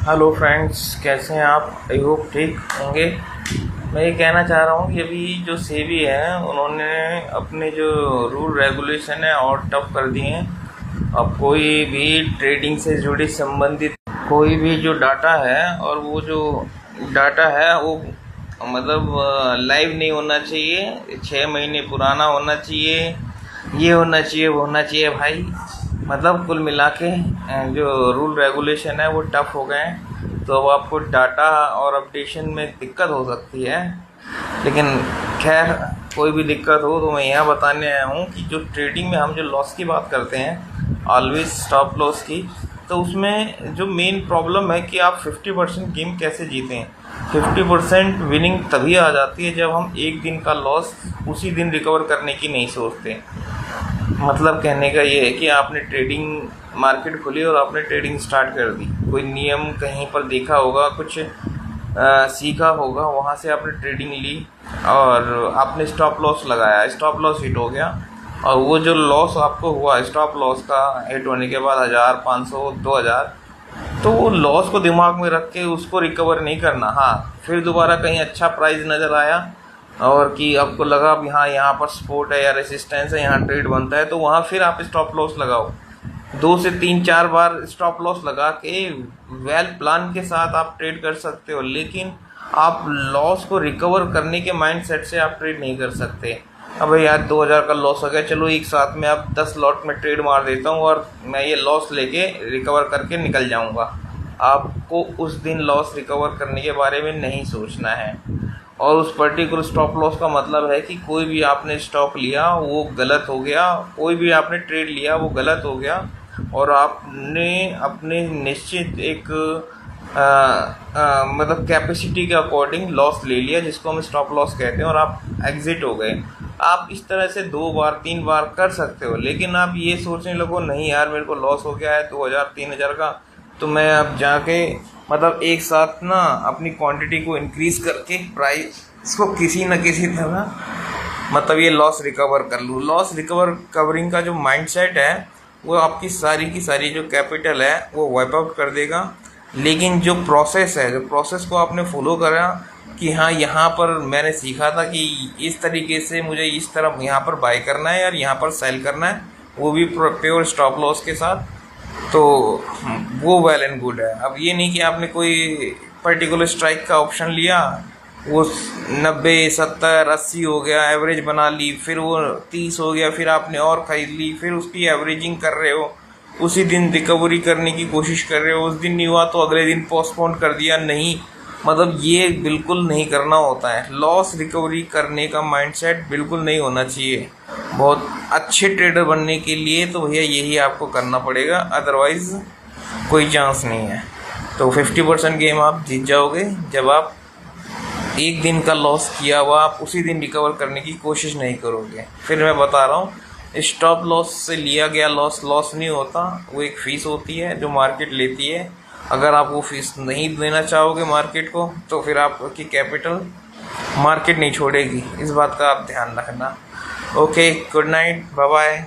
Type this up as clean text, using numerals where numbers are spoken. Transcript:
Hello friends, कैसे हैं आप? आई होप ठीक होंगे। मैं ये कहना चाह रहा हूँ कि अभी जो सेबी है उन्होंने अपने जो रूल रेगुलेशन है और टफ कर दिए हैं। अब कोई भी ट्रेडिंग से जुड़ी संबंधित कोई भी जो डाटा है, और वो जो डाटा है वो मतलब लाइव नहीं होना चाहिए, 6 महीने पुराना होना चाहिए, ये होना चाहिए, वो होना चाहिए भाई। मतलब कुल मिला के जो रूल रेगुलेशन है वो टफ हो गए हैं। तो अब आपको डाटा और अपडेशन में दिक्कत हो सकती है, लेकिन खैर कोई भी दिक्कत हो तो मैं यहाँ बताने आया हूँ कि जो ट्रेडिंग में हम जो लॉस की बात करते हैं, ऑलवेज स्टॉप लॉस की, तो उसमें जो मेन प्रॉब्लम है कि आप 50% गेम कैसे जीतें। 50% विनिंग तभी आ जाती है जब हम एक दिन का लॉस उसी दिन रिकवर करने की नहीं सोचते। मतलब कहने का ये है कि आपने ट्रेडिंग मार्केट खुली और आपने ट्रेडिंग स्टार्ट कर दी, कोई नियम कहीं पर देखा होगा, कुछ सीखा होगा, वहाँ से आपने ट्रेडिंग ली और आपने स्टॉप लॉस लगाया, स्टॉप लॉस हिट हो गया, और वो जो लॉस आपको हुआ स्टॉप लॉस का हिट होने के बाद 1000, 500, 2000, तो वो लॉस को दिमाग में रख के उसको रिकवर नहीं करना। हाँ, फिर दोबारा कहीं अच्छा प्राइस नज़र आया और कि आपको लगा अब यहाँ पर सपोर्ट है या रेसिस्टेंस है, यहाँ ट्रेड बनता है, तो वहाँ फिर आप स्टॉप लॉस लगाओ। 2 से 3-4 बार स्टॉप लॉस लगा के वेल प्लान के साथ आप ट्रेड कर सकते हो, लेकिन आप लॉस को रिकवर करने के माइंडसेट से आप ट्रेड नहीं कर सकते। अब यार 2000 का लॉस हो गया, चलो एक साथ में अब 10 लॉट में ट्रेड मार देता हूँ और मैं ये लॉस लेके रिकवर करके निकल जाऊँगा। आपको उस दिन लॉस रिकवर करने के बारे में नहीं सोचना है। और उस पर्टिकुलर स्टॉप लॉस का मतलब है कि कोई भी आपने स्टॉक लिया वो गलत हो गया, कोई भी आपने ट्रेड लिया वो गलत हो गया, और आपने अपने निश्चित एक मतलब कैपेसिटी के अकॉर्डिंग लॉस ले लिया, जिसको हम स्टॉप लॉस कहते हैं, और आप एग्जिट हो गए। आप इस तरह से 2 बार 3 बार कर सकते हो, लेकिन आप ये सोचने लगो नहीं यार मेरे को लॉस हो गया है 2000 3000 का, तो मैं अब जाके मतलब एक साथ ना अपनी क्वांटिटी को इंक्रीज़ करके प्राइस को किसी न किसी तरह मतलब ये लॉस रिकवर कर लूँ। लॉस रिकवर कवरिंग का जो माइंडसेट है वो आपकी सारी की सारी जो कैपिटल है वो वाइप आउट कर देगा। लेकिन जो प्रोसेस है, जो प्रोसेस को आपने फॉलो करा कि हाँ यहाँ पर मैंने सीखा था कि इस तरीके से मुझे इस तरफ यहाँ पर बाय करना है और यहाँ पर सेल करना है, वो भी प्योर स्टॉप लॉस के साथ, तो वो वेल एंड गुड है। अब ये नहीं कि आपने कोई पर्टिकुलर स्ट्राइक का ऑप्शन लिया, वो 90 70 80 हो गया, एवरेज बना ली, फिर वो 30 हो गया, फिर आपने और ख़रीद ली, फिर उसकी एवरेजिंग कर रहे हो, उसी दिन रिकवरी करने की कोशिश कर रहे हो, उस दिन नहीं हुआ तो अगले दिन पोस्टपोन कर दिया। नहीं, मतलब ये बिल्कुल नहीं करना होता है। लॉस रिकवरी करने का माइंडसेट बिल्कुल नहीं होना चाहिए। बहुत अच्छे ट्रेडर बनने के लिए तो भैया यही आपको करना पड़ेगा, अदरवाइज़ कोई चांस नहीं है। तो 50% गेम आप जीत जाओगे जब आप एक दिन का लॉस किया हुआ आप उसी दिन रिकवर करने की कोशिश नहीं करोगे। फिर मैं बता रहा हूँ, स्टॉप लॉस से लिया गया लॉस नहीं होता, वो एक फ़ीस होती है जो मार्केट लेती है। अगर आप वो फीस नहीं देना चाहोगे मार्केट को, तो फिर आपकी कैपिटल मार्केट नहीं छोड़ेगी। इस बात का आप ध्यान रखना। Okay, good night, bye bye.